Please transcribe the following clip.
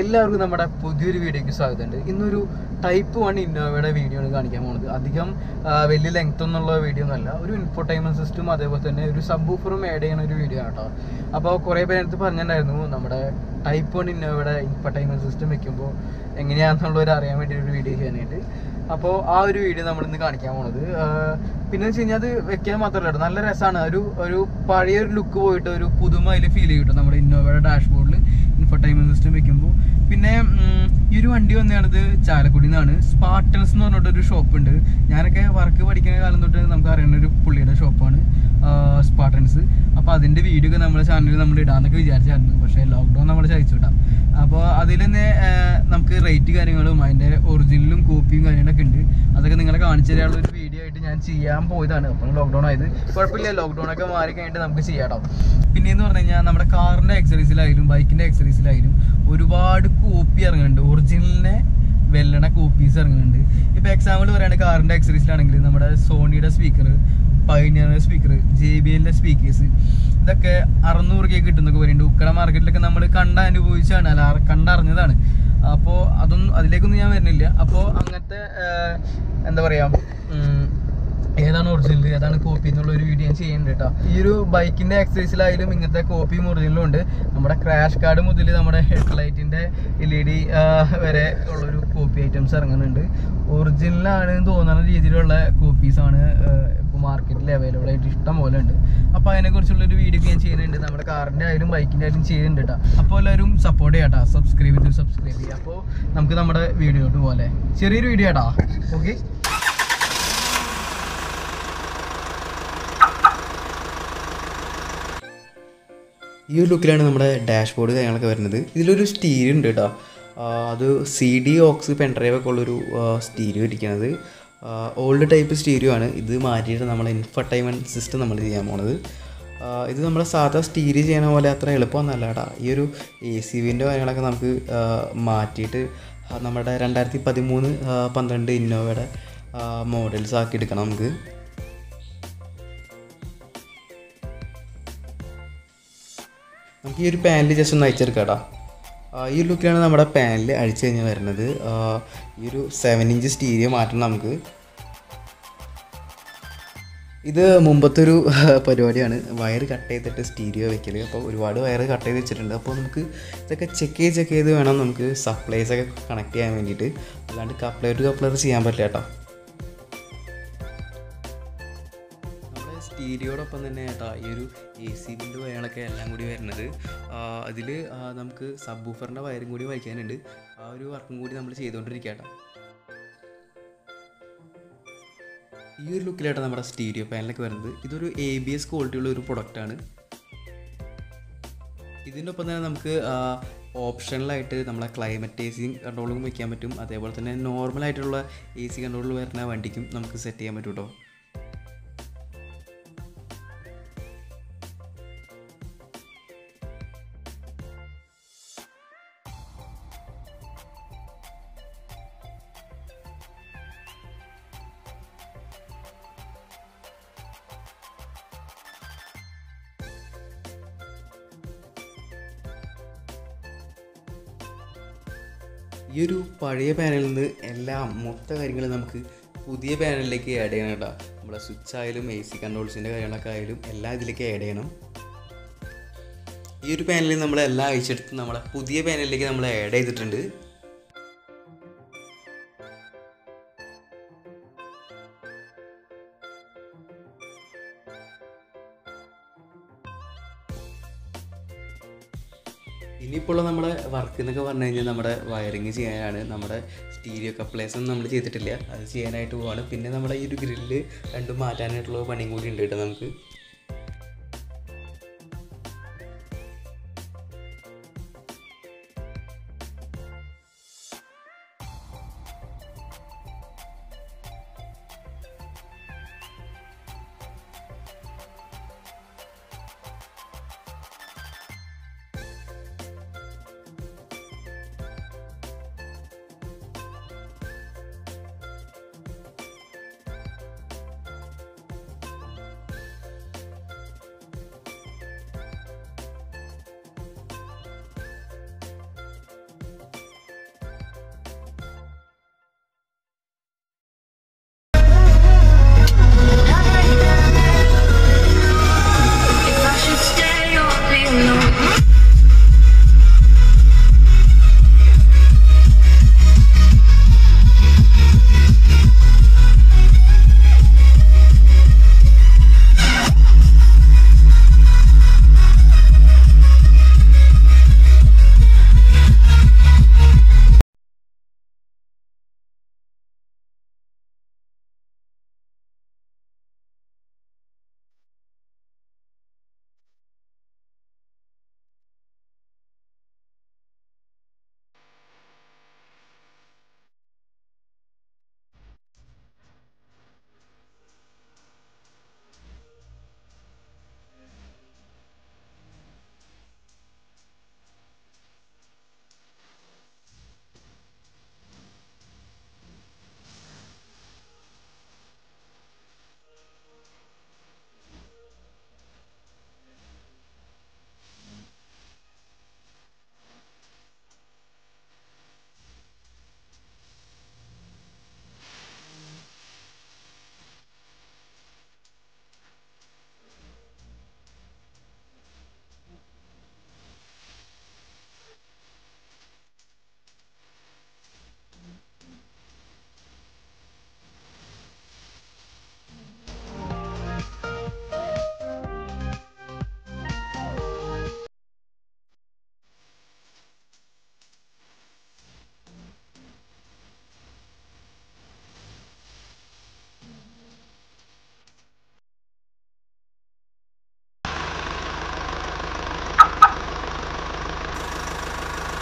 എല്ലാവർക്കും നമ്മുടെ പുതിയൊരു വീഡിയോയ്ക്ക് സ്വാഗതമുണ്ട്. ഇന്നൊരു ടൈപ്പ് 1 ഇന്നോവയുടെ വീഡിയോ ആണ് കാണിക്കാൻ പോകുന്നത്. അധികം വലിയ ലെങ്ത് ഒന്നുള്ള വീഡിയോ ഒന്നുമല്ല, ഒരു ഇൻഫോർടൈൻമെൻറ്റ് സിസ്റ്റം അതേപോലെ തന്നെ ഒരു സബ് വൂഫറും ആഡ് ചെയ്യുന്ന ഒരു വീഡിയോ ആണ് കേട്ടോ. അപ്പോൾ കുറേ പേരെടുത്ത് പറഞ്ഞിട്ടുണ്ടായിരുന്നു നമ്മുടെ ടൈപ്പ് 1 ഇന്നോവയുടെ ഇൻഫോർടൈൻമെൻറ്റ് സിസ്റ്റം വെക്കുമ്പോൾ എങ്ങനെയാണെന്നുള്ളവർ അറിയാൻ വേണ്ടി ഒരു വീഡിയോ ചെയ്യാനായിട്ട്. അപ്പോൾ ആ ഒരു വീഡിയോ നമ്മളിന്ന് കാണിക്കാൻ പോകുന്നത്. പിന്നെ വെച്ച് കഴിഞ്ഞാൽ അത് വെക്കാൻ മാത്രമല്ല, നല്ല രസമാണ്. ഒരു പഴയൊരു ലുക്ക് പോയിട്ട് ഒരു പുതുമ അതിൽ ഫീൽ ചെയ്യും നമ്മുടെ ഇന്നോവയുടെ ഡാഷ്ബോർഡിൽ ഇൻഫോർടൈൻമെൻറ്റ് സിസ്റ്റം വെക്കുമ്പോൾ. പിന്നെ ഈ ഒരു വണ്ടി വന്നതാണിത് ചാലക്കുടിയിൽ നിന്നാണ്. സ്പാർട്ടൻസ് എന്ന് പറഞ്ഞിട്ടൊരു ഷോപ്പുണ്ട്. ഞാനൊക്കെ വർക്ക് പഠിക്കുന്ന കാലം തൊട്ട് നമുക്ക് അറിയുന്ന ഒരു പുള്ളിയുടെ ഷോപ്പാണ് സ്പാർട്ടൻസ്. അപ്പോൾ അതിൻ്റെ വീഡിയോ ഒക്കെ നമ്മുടെ ചാനലിൽ നമ്മൾ ഇടാമെന്നൊക്കെ വിചാരിച്ചായിരുന്നു. പക്ഷേ ലോക്ക്ഡൗൺ നമ്മൾ ചതിച്ചു വിടാം. അപ്പോൾ അതിൽ തന്നെ നമുക്ക് റേറ്റ് കാര്യങ്ങളും അതിൻ്റെ ഒറിജിനലും കോപ്പിയും കാര്യങ്ങളൊക്കെ ഉണ്ട്. അതൊക്കെ നിങ്ങളെ കാണിച്ചു തരാനുള്ള ഒരു വീഡിയോ ആയിട്ട് ഞാൻ ചെയ്യാൻ പോയതാണ്. അപ്പോൾ ലോക്ക്ഡൗൺ ആയത് കുഴപ്പമില്ല, ലോക്ക്ഡൗണൊക്കെ മാറി കഴിഞ്ഞിട്ട് നമുക്ക് ചെയ്യാം കേട്ടോ. പിന്നെയെന്ന് പറഞ്ഞു കഴിഞ്ഞാൽ നമ്മുടെ കാറിൻ്റെ ആക്സറീസിലായാലും ബൈക്കിൻ്റെ ആക്സറീസിലായാലും ഒരുപാട് കോപ്പി ഇറങ്ങുന്നുണ്ട്. ഒറിജിനലിനെ വെല്ലണ കോപ്പീസ് ഇറങ്ങുന്നുണ്ട്. ഇപ്പോൾ എക്സാമ്പിൾ പറയുകയാണെങ്കിൽ കാറിൻ്റെ ആക്സറീസിലാണെങ്കിൽ നമ്മുടെ സോണിയുടെ സ്പീക്കർ, പൈനിയറിൻ്റെ സ്പീക്കർ, JBL സ്പീക്കേഴ്സ്, ഇതൊക്കെ 600 രൂപയ്ക്ക് കിട്ടുന്നൊക്കെ പറയുന്നുണ്ട്. ഉക്കട മാർക്കറ്റിലൊക്കെ നമ്മൾ കണ്ടനുഭവിച്ചാണ്, അല്ല കണ്ടറിഞ്ഞതാണ്. അപ്പോൾ അതിലേക്കൊന്നും ഞാൻ വരുന്നില്ല. അപ്പോൾ അങ്ങനത്തെ എന്താ പറയുക, ഏതാണ് ഒറിജിനൽ ഏതാണ് കോപ്പി എന്നുള്ള ഒരു വീഡിയോ ഞാൻ ചെയ്യുന്നുണ്ട് കേട്ടോ. ഈ ഒരു ബൈക്കിൻ്റെ ആക്സറീസിലായാലും ഇങ്ങനത്തെ കോപ്പിയും ഒറിജിനലും ഉണ്ട്. നമ്മുടെ ക്രാഷ് കാർഡ് മുതൽ നമ്മുടെ ഹെഡ്ലൈറ്റിൻ്റെ LED വരെ ഉള്ളൊരു കോപ്പി ഐറ്റംസ് ഇറങ്ങുന്നുണ്ട്. ഒറിജിനലാണ് തോന്നുന്ന രീതിയിലുള്ള കോപ്പീസാണ് ഇപ്പോൾ മാർക്കറ്റിൽ അവൈലബിൾ ആയിട്ട് ഇഷ്ടം പോലെ ഉണ്ട്. അപ്പോൾ അതിനെക്കുറിച്ചുള്ളൊരു വീഡിയോ ഞാൻ ചെയ്യുന്നുണ്ട്. നമ്മുടെ കാറിൻ്റെ ആയാലും ബൈക്കിൻ്റെ ആയാലും ചെയ്യുന്നുണ്ട് കേട്ടോ. അപ്പോൾ എല്ലാവരും സപ്പോർട്ട് ചെയ്യാം കേട്ടോ. സബ്സ്ക്രൈബ് ചെയ്യുക. അപ്പോൾ നമുക്ക് നമ്മുടെ വീഡിയോട്ട് പോലെ ചെറിയൊരു വീഡിയോ കേട്ടോ. ഓക്കെ, ഈ ഒരു ലുക്കിലാണ് നമ്മുടെ ഡാഷ്ബോർഡ് കാര്യങ്ങളൊക്കെ വരുന്നത്. ഇതിലൊരു സ്റ്റീരിയോ ഉണ്ട് കേട്ടോ. അത് CD ഓക്സ് പെൻഡ്രൈവ് ഒക്കെ ഉള്ളൊരു സ്റ്റീരിയോ ഇരിക്കുന്നത്. ഓൾഡ് ടൈപ്പ് സ്റ്റീരിയോ ആണ്. ഇത് മാറ്റിയിട്ട് നമ്മൾ ഇൻഫോർടൈൻമെൻറ്റ് സിസ്റ്റം നമ്മൾ ചെയ്യാൻ പോണത്. ഇത് നമ്മുടെ സാധാ സ്റ്റീരിയോ ചെയ്യണ പോലെ അത്ര എളുപ്പമൊന്നുമല്ല കേട്ടോ. ഈ ഒരു ACVൻ്റെ കാര്യങ്ങളൊക്കെ നമുക്ക് മാറ്റിയിട്ട് നമ്മുടെ 2013-12 ഇന്നോവയുടെ മോഡൽസ് ആക്കി എടുക്കണം നമുക്ക്. ഈ ഒരു പാനൽ ജസ്റ്റ് ഒന്ന് അയച്ചെടുക്കാം കേട്ടോ. ഈ ഒരു ലുക്കിലാണ് നമ്മുടെ പാനൽ അഴിച്ചു കഴിഞ്ഞ് വരുന്നത്. ഈ ഒരു 7 ഇഞ്ച് സ്റ്റീരിയോ മാറ്റണം നമുക്ക്. ഇത് മുമ്പത്തൊരു പരിപാടിയാണ്, വയർ കട്ട് ചെയ്തിട്ട് സ്റ്റീരിയോ വെക്കൽ. അപ്പോൾ ഒരുപാട് വയർ കട്ട് ചെയ്ത് വെച്ചിട്ടുണ്ട്. അപ്പോൾ നമുക്ക് ഇതൊക്കെ ചെക്ക് ചെയ്ത് വേണം നമുക്ക് സപ്ലൈസൊക്കെ കണക്ട് ചെയ്യാൻ വേണ്ടിയിട്ട്. അല്ലാണ്ട് കപ്ലർ ടു കപ്ലർ ചെയ്യാൻ പറ്റില്ല കേട്ടോ. സ്റ്റീരിയോടൊപ്പം തന്നെ കേട്ടോ ഈ ഒരു ACVൻ്റെ വയറുകളൊക്കെ എല്ലാം കൂടി വരുന്നത്. അതിൽ നമുക്ക് സബ് വൂഫറിൻ്റെ വയറും കൂടി വയ്ക്കാനുണ്ട്. ആ ഒരു വർക്കും കൂടി നമ്മൾ ചെയ്തുകൊണ്ടിരിക്കുക കേട്ടോ. ഈ ഒരു ലുക്കിലായിട്ടാണ് നമ്മുടെ സ്റ്റീരിയോ പാനലൊക്കെ വരുന്നത്. ഇതൊരു ABS ക്വാളിറ്റിയുള്ള ഒരു പ്രൊഡക്റ്റാണ്. ഇതിൻ്റെ ഒപ്പം തന്നെ നമുക്ക് ഓപ്ഷണലായിട്ട് നമ്മളെ ക്ലൈമറ്റ് AC കൺട്രോളും വയ്ക്കാൻ പറ്റും. അതേപോലെ തന്നെ നോർമലായിട്ടുള്ള AC കൺട്രോളിൽ വരുന്ന വണ്ടിക്കും നമുക്ക് സെറ്റ് ചെയ്യാൻ പറ്റും കേട്ടോ. ഈ ഒരു പഴയ പാനലിൽ നിന്ന് എല്ലാം മൊത്ത കാര്യങ്ങൾ നമുക്ക് പുതിയ പാനലിലേക്ക് ആഡ് ചെയ്യണം കേട്ടോ. നമ്മുടെ സ്വിച്ച് ആയാലും AC കൺട്രോൾസിൻ്റെ കാര്യങ്ങളൊക്കെ ആയാലും എല്ലാം ഇതിലേക്ക് ആഡ് ചെയ്യണം. ഈ ഒരു പാനലിൽ നമ്മളെല്ലാം അയച്ചെടുത്ത് നമ്മളെ പുതിയ പാനലിലേക്ക് നമ്മൾ ആഡ് ചെയ്തിട്ടുണ്ട്. ഇനിയിപ്പോൾ നമ്മുടെ വർക്ക് എന്നൊക്കെ പറഞ്ഞു കഴിഞ്ഞാൽ നമ്മുടെ വയറിങ് ചെയ്യാനാണ്. നമ്മുടെ സ്റ്റീരിയോ കപ്ലേഴ്സ് ഒന്നും നമ്മൾ ചെയ്തിട്ടില്ല, അത് ചെയ്യാനായിട്ട് പോവാണ്. പിന്നെ നമ്മുടെ ഈ ഒരു ഗ്രില്ല് രണ്ടും മാറ്റാനായിട്ടുള്ള പണിയും കൂടി ഉണ്ട് കേട്ടോ നമുക്ക്.